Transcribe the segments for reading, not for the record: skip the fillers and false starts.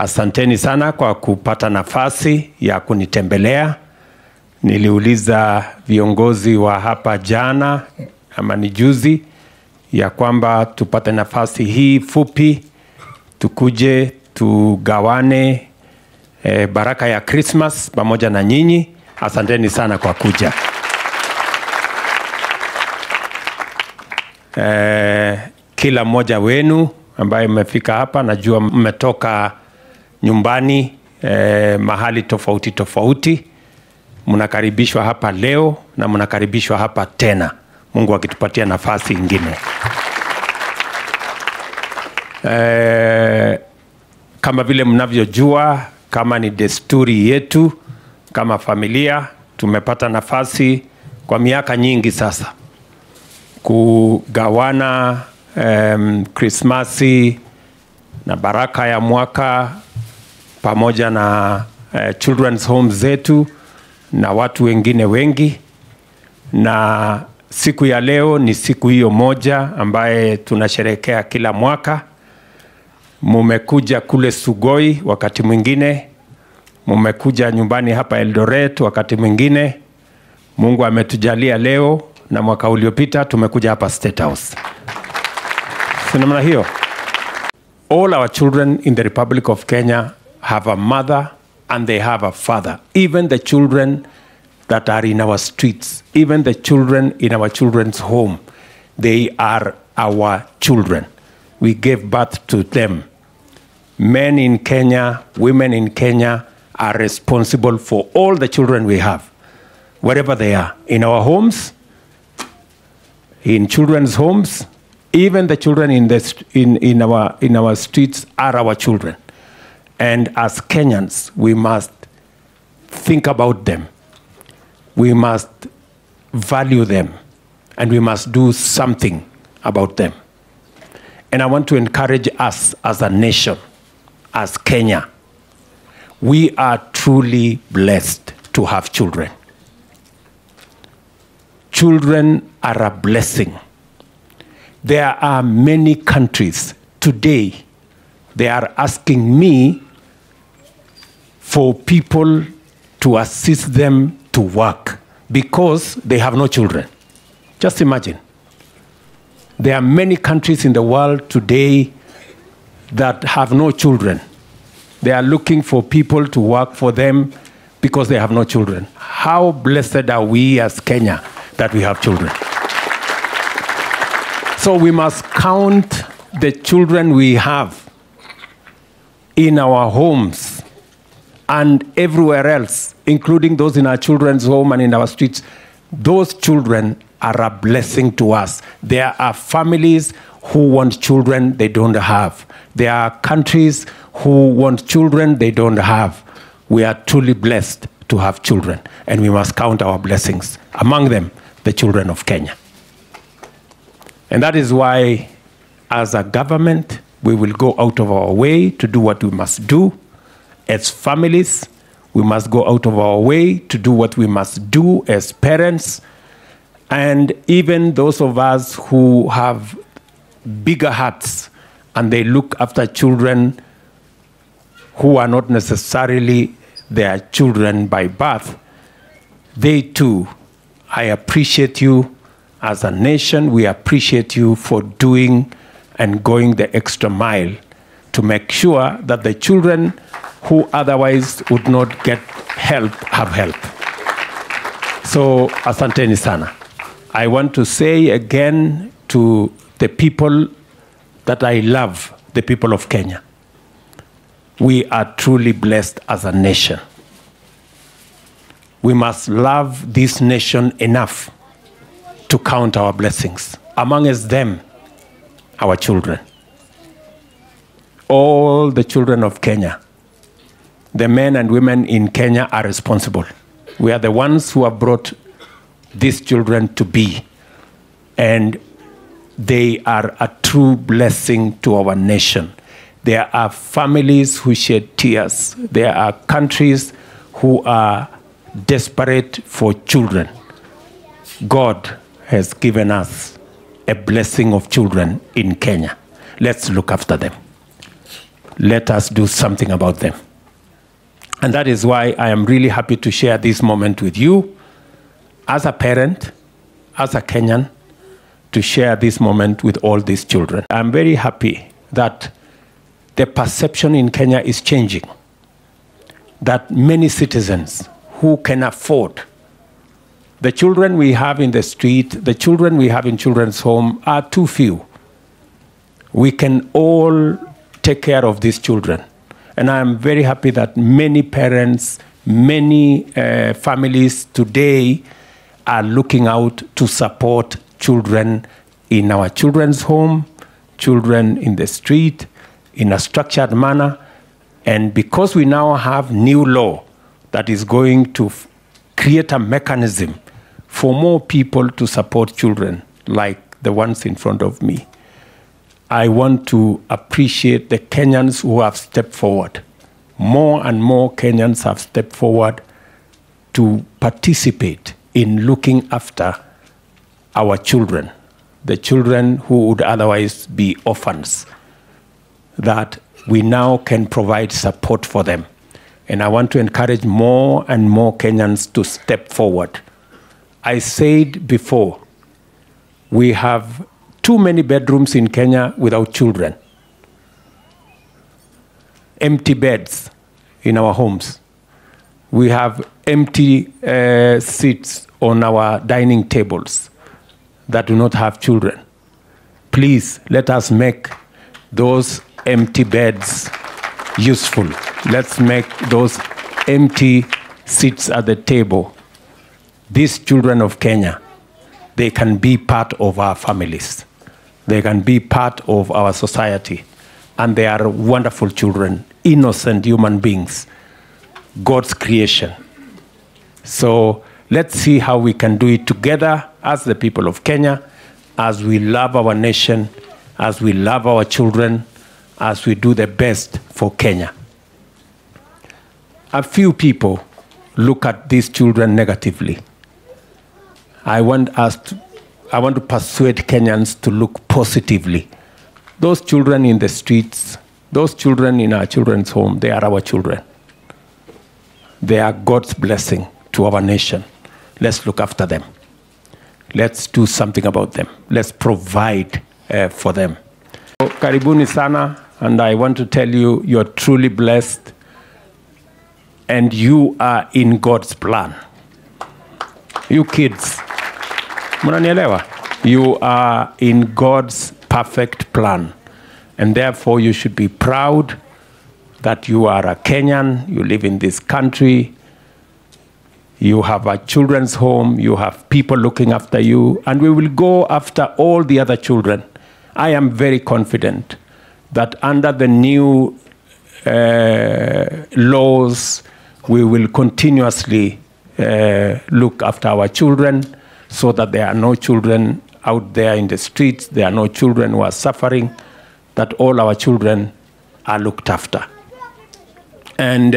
Asanteni sana kwa kupata nafasi ya kunitembelea. Niliuliza viongozi wa hapa jana ama ni juzi ya kwamba tupate nafasi hii fupi tukuje tugawane baraka ya Christmas pamoja na nyinyi. Asanteni sana kwa kuja. Kila mmoja wenu ambaye mmefika hapa, najua mmetoka nyumbani mahali tofauti tofauti. Mnakaribishwa hapa leo na mnakaribishwa hapa tena, Mungu akitupatia nafasi nyingine. Kama vile mnavyojua, kama ni desturi yetu kama familia, tumepata nafasi kwa miaka nyingi sasa kugawana Krismasi na baraka ya mwaka pamoja na children's homes zetu na watu wengine wengi. Na siku ya leo ni siku hiyo moja ambaye tunasherehekea kila mwaka. Mumekuja kule Sugoi wakati mwingine, mumekuja nyumbani hapa Eldoret wakati mwingine. Mungu ametujalia leo na mwaka uliopita tumekuja hapa State House. Sinamna hiyo. All our children in the Republic of Kenya have a mother and they have a father. Even the children that are in our streets, even the children in our children's home, they are our children. We gave birth to them. Men in Kenya, women in Kenya are responsible for all the children we have, wherever they are, in our homes, in children's homes. Even the children in our streets are our children. And as Kenyans, we must think about them. We must value them. And we must do something about them. And I want to encourage us as a nation, as Kenya. We are truly blessed to have children. Children are a blessing. There are many countries today, they are asking me for people to assist them to work because they have no children. Just imagine. There are many countries in the world today that have no children. They are looking for people to work for them because they have no children. How blessed are we as Kenya that we have children? So we must count the children we have in our homes and everywhere else, including those in our children's home and in our streets. Those children are a blessing to us. There are families who want children they don't have. There are countries who want children they don't have. We are truly blessed to have children, and we must count our blessings. Among them, the children of Kenya. And that is why, as a government, we will go out of our way to do what we must do. As families, we must go out of our way to do what we must do as parents. And even those of us who have bigger hearts and they look after children who are not necessarily their children by birth, they too, I appreciate you. As a nation, we appreciate you for doing and going the extra mile to make sure that the children who otherwise would not get help have help. So, asanteni sana. I want to say again to the people that I love, the people of Kenya, we are truly blessed as a nation. We must love this nation enough to count our blessings. Amongst them, our children. All the children of Kenya, the men and women in Kenya are responsible. We are the ones who have brought these children to be. And they are a true blessing to our nation. There are families who shed tears. There are countries who are desperate for children. God has given us a blessing of children in Kenya. Let's look after them. let us do something about them. And that is why I am really happy to share this moment with you, as a parent, as a Kenyan, to share this moment with all these children. I'm very happy that the perception in Kenya is changing, that many citizens who can afford the children we have in the street, the children we have in children's home are too few. We can all take care of these children. And I'm very happy that many parents, many families today are looking out to support children in our children's home, children in the street, in a structured manner. And because we now have new law that is going to create a mechanism for more people to support children like the ones in front of me, I want to appreciate the Kenyans who have stepped forward. More and more Kenyans have stepped forward to participate in looking after our children, the children who would otherwise be orphans, that we now can provide support for them. And I want to encourage more and more Kenyans to step forward. I said before, we have too many bedrooms in Kenya without children. Empty beds in our homes. We have empty seats on our dining tables that do not have children. Please, let us make those empty beds useful. Let's make those empty seats at the table. These children of Kenya, they can be part of our families. They can be part of our society. And they are wonderful children, innocent human beings, God's creation. So let's see how we can do it together as the people of Kenya, as we love our nation, as we love our children, as we do the best for Kenya. A few people look at these children negatively. I want to persuade Kenyans to look positively. Those children in the streets, those children in our children's home, they are our children. They are God's blessing to our nation. Let's look after them. Let's do something about them. Let's provide for them. So, karibuni sana, and I want to tell you, you're truly blessed, and you are in God's plan. You kids, mnanielewa? You are in God's perfect plan, and therefore you should be proud that you are a Kenyan, you live in this country, you have a children's home, you have people looking after you, and we will go after all the other children. I am very confident that under the new laws, we will continuously look after our children so that there are no children out there in the streets, there are no children who are suffering, that all our children are looked after. And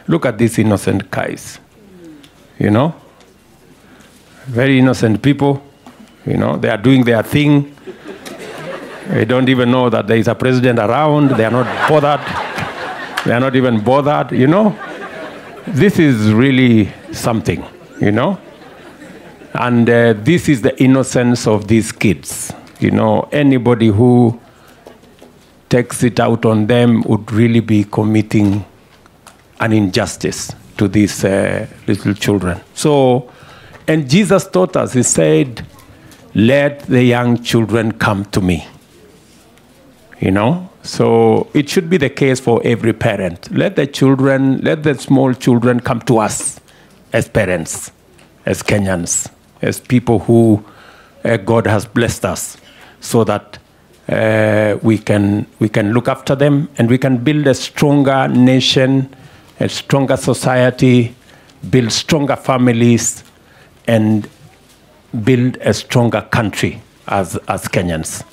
look at these innocent guys, you know, very innocent people, you know, they are doing their thing. They don't even know that there is a president around. They are not bothered. They are not even bothered, you know. This is really something, you know. And this is the innocence of these kids. You know, anybody who takes it out on them would really be committing an injustice to these little children. So, and Jesus taught us, he said, let the young children come to me. You know, so it should be the case for every parent. Let the children, let the small children come to us as parents, as Kenyans, as people who God has blessed us, so that we can look after them and we can build a stronger nation, a stronger society, build stronger families, and build a stronger country as Kenyans.